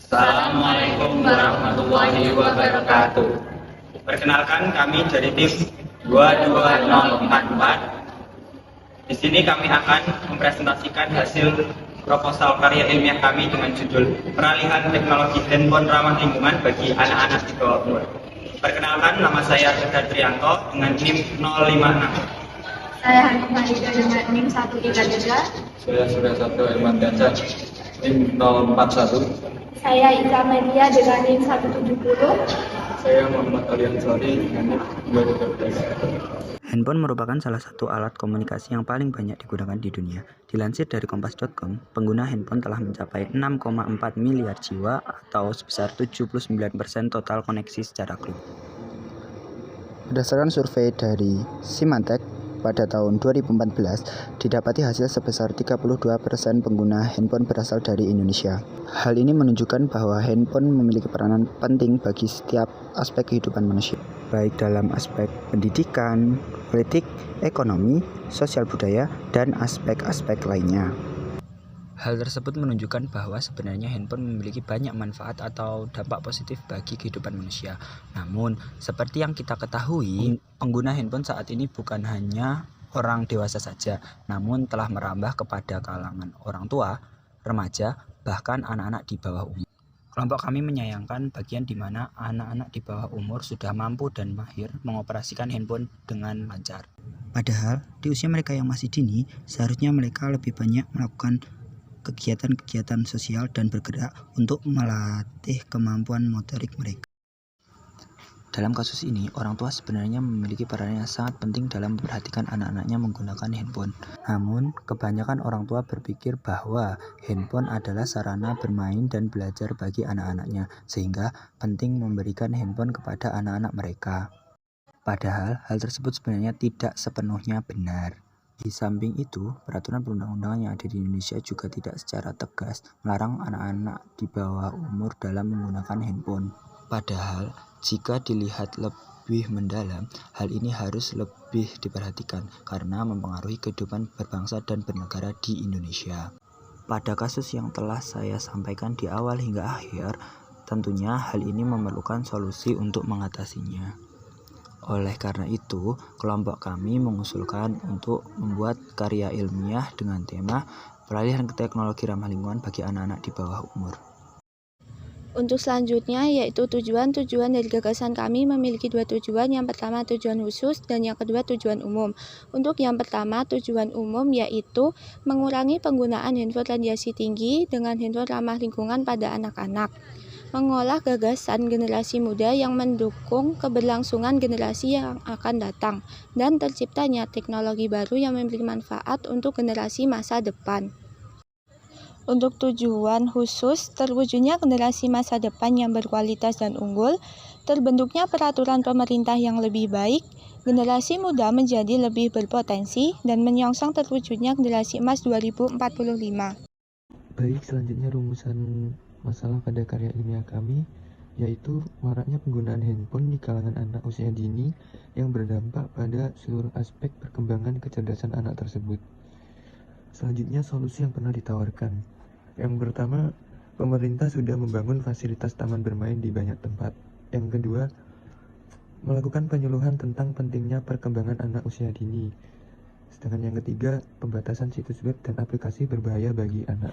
Assalamualaikum warahmatullahi wabarakatuh. Perkenalkan, kami dari tim 22044. Di sini kami akan mempresentasikan hasil proposal karya ilmiah kami dengan judul Peralihan Teknologi Handphone Ramah Lingkungan bagi Anak-anak di Bawah Umur. Perkenalkan, nama saya Tegar Trianto dengan NIM 056. Saya Hanif Mahida dengan NIM 133. Saya Surya Sabto Irman Ganjar, NIM 041. Saya Ika Media dengan NIM 170. Saya Muhammad Alian Sari dengan NIM 233. Handphone merupakan salah satu alat komunikasi yang paling banyak digunakan di dunia. Dilansir dari Kompas.com, pengguna handphone telah mencapai 6,4 miliar jiwa atau sebesar 79% total koneksi secara global. Berdasarkan survei dari Symantec pada tahun 2014, didapati hasil sebesar 32% pengguna handphone berasal dari Indonesia. Hal ini menunjukkan bahwa handphone memiliki peranan penting bagi setiap aspek kehidupan manusia, baik dalam aspek pendidikan, politik, ekonomi, sosial budaya, dan aspek-aspek lainnya. Hal tersebut menunjukkan bahwa sebenarnya handphone memiliki banyak manfaat atau dampak positif bagi kehidupan manusia. Namun, seperti yang kita ketahui, pengguna handphone saat ini bukan hanya orang dewasa saja, namun telah merambah kepada kalangan orang tua, remaja, bahkan anak-anak di bawah umur. Kelompok kami menyayangkan bagian di mana anak-anak di bawah umur sudah mampu dan mahir mengoperasikan handphone dengan lancar. Padahal, di usia mereka yang masih dini, seharusnya mereka lebih banyak melakukan kegiatan-kegiatan sosial dan bergerak untuk melatih kemampuan motorik mereka. Dalam kasus ini, orang tua sebenarnya memiliki peran yang sangat penting dalam memperhatikan anak-anaknya menggunakan handphone. Namun, kebanyakan orang tua berpikir bahwa handphone adalah sarana bermain dan belajar bagi anak-anaknya, sehingga penting memberikan handphone kepada anak-anak mereka. Padahal, hal tersebut sebenarnya tidak sepenuhnya benar. Di samping itu, peraturan perundang-undangan yang ada di Indonesia juga tidak secara tegas melarang anak-anak di bawah umur dalam menggunakan handphone. Padahal, jika dilihat lebih mendalam, hal ini harus lebih diperhatikan karena mempengaruhi kehidupan berbangsa dan bernegara di Indonesia. Pada kasus yang telah saya sampaikan di awal hingga akhir, tentunya hal ini memerlukan solusi untuk mengatasinya. Oleh karena itu, kelompok kami mengusulkan untuk membuat karya ilmiah dengan tema peralihan ke teknologi ramah lingkungan bagi anak-anak di bawah umur. Untuk selanjutnya yaitu tujuan dari gagasan kami memiliki dua tujuan. Yang pertama tujuan khusus dan yang kedua tujuan umum. Untuk yang pertama tujuan umum yaitu mengurangi penggunaan handphone radiasi tinggi dengan handphone ramah lingkungan pada anak-anak. Mengolah gagasan generasi muda yang mendukung keberlangsungan generasi yang akan datang dan terciptanya teknologi baru yang memiliki manfaat untuk generasi masa depan. Untuk tujuan khusus, terwujudnya generasi masa depan yang berkualitas dan unggul, terbentuknya peraturan pemerintah yang lebih baik, generasi muda menjadi lebih berpotensi, dan menyongsong terwujudnya generasi emas 2045. Baik, selanjutnya rumusan masalah pada karya ilmiah kami yaitu maraknya penggunaan handphone di kalangan anak usia dini yang berdampak pada seluruh aspek perkembangan kecerdasan anak tersebut. Selanjutnya solusi yang pernah ditawarkan. Yang pertama, pemerintah sudah membangun fasilitas taman bermain di banyak tempat. Yang kedua, melakukan penyuluhan tentang pentingnya perkembangan anak usia dini. Sedangkan yang ketiga, pembatasan situs web dan aplikasi berbahaya bagi anak.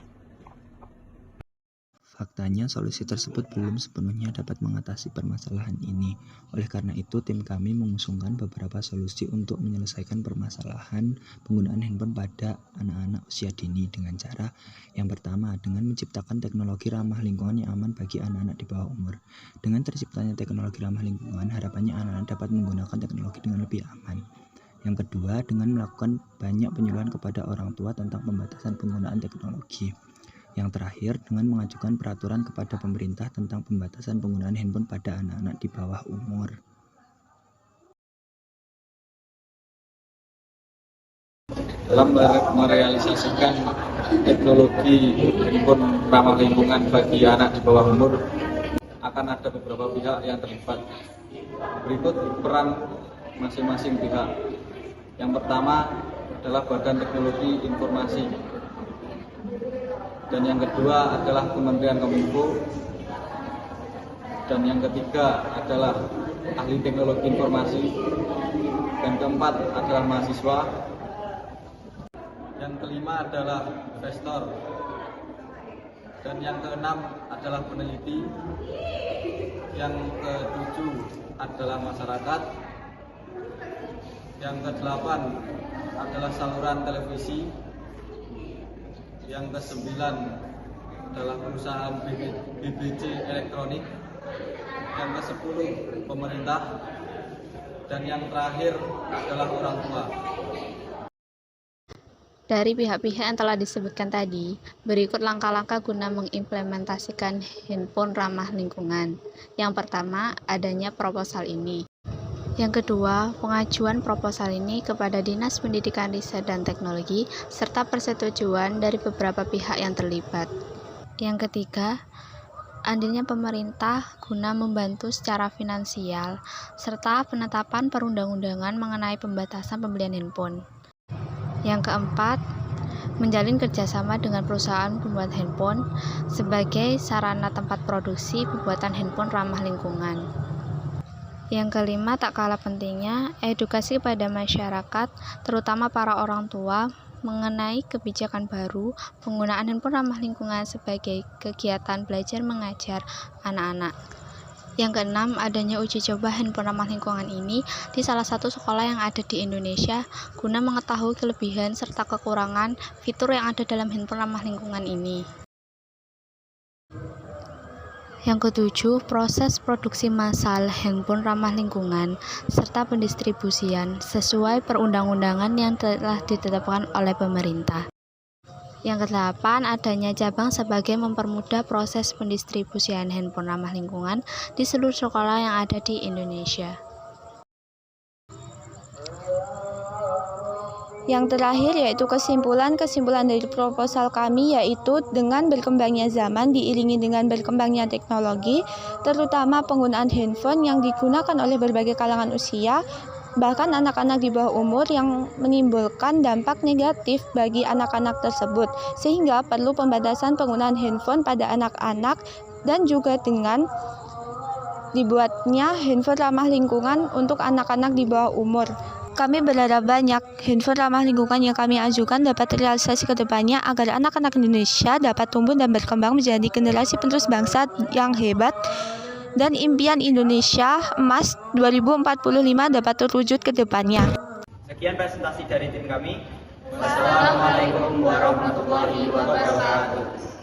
Faktanya, solusi tersebut belum sepenuhnya dapat mengatasi permasalahan ini. Oleh karena itu, tim kami mengusungkan beberapa solusi untuk menyelesaikan permasalahan penggunaan handphone pada anak-anak usia dini dengan cara yang pertama, dengan menciptakan teknologi ramah lingkungan yang aman bagi anak-anak di bawah umur. Dengan terciptanya teknologi ramah lingkungan, harapannya anak-anak dapat menggunakan teknologi dengan lebih aman. Yang kedua, dengan melakukan banyak penyuluhan kepada orang tua tentang pembatasan penggunaan teknologi. Yang terakhir, dengan mengajukan peraturan kepada pemerintah tentang pembatasan penggunaan handphone pada anak-anak di bawah umur. Dalam merealisasikan teknologi handphone ramah lingkungan bagi anak di bawah umur, akan ada beberapa pihak yang terlibat. Berikut peran masing-masing pihak. Yang pertama adalah Badan Teknologi Informasi, dan yang kedua adalah Kementerian Kominfo, Dan yang ketiga adalah ahli teknologi informasi. Dan keempat adalah mahasiswa. Yang kelima adalah investor. Dan yang keenam adalah peneliti. Yang ketujuh adalah masyarakat. Yang kedelapan adalah saluran televisi. Yang kesembilan adalah perusahaan BBC elektronik. Yang ke-10 pemerintah. Dan yang terakhir adalah orang tua. Dari pihak-pihak yang telah disebutkan tadi, berikut langkah-langkah guna mengimplementasikan handphone ramah lingkungan. Yang pertama, adanya proposal ini. Yang kedua, pengajuan proposal ini kepada Dinas Pendidikan Riset dan Teknologi serta persetujuan dari beberapa pihak yang terlibat. Yang ketiga, andilnya pemerintah guna membantu secara finansial serta penetapan perundang-undangan mengenai pembatasan pembelian handphone. Yang keempat, menjalin kerjasama dengan perusahaan pembuat handphone sebagai sarana tempat produksi pembuatan handphone ramah lingkungan. Yang kelima, tak kalah pentingnya, edukasi kepada masyarakat, terutama para orang tua, mengenai kebijakan baru penggunaan handphone ramah lingkungan sebagai kegiatan belajar mengajar anak-anak. Yang keenam, adanya uji coba handphone ramah lingkungan ini di salah satu sekolah yang ada di Indonesia guna mengetahui kelebihan serta kekurangan fitur yang ada dalam handphone ramah lingkungan ini. Yang ketujuh, proses produksi massal handphone ramah lingkungan serta pendistribusian sesuai perundang-undangan yang telah ditetapkan oleh pemerintah. Yang kedelapan, adanya cabang sebagai mempermudah proses pendistribusian handphone ramah lingkungan di seluruh sekolah yang ada di Indonesia. Yang terakhir yaitu kesimpulan dari proposal kami, yaitu dengan berkembangnya zaman diiringi dengan berkembangnya teknologi, terutama penggunaan handphone yang digunakan oleh berbagai kalangan usia, bahkan anak-anak di bawah umur, yang menimbulkan dampak negatif bagi anak-anak tersebut, sehingga perlu pembatasan penggunaan handphone pada anak-anak dan juga dengan dibuatnya handphone ramah lingkungan untuk anak-anak di bawah umur. Kami berharap banyak handphone ramah lingkungan yang kami ajukan dapat terrealisasi ke depannya agar anak-anak Indonesia dapat tumbuh dan berkembang menjadi generasi penerus bangsa yang hebat dan impian Indonesia Emas 2045 dapat terwujud ke depannya. Sekian presentasi dari tim kami. Wassalamualaikum warahmatullahi wabarakatuh.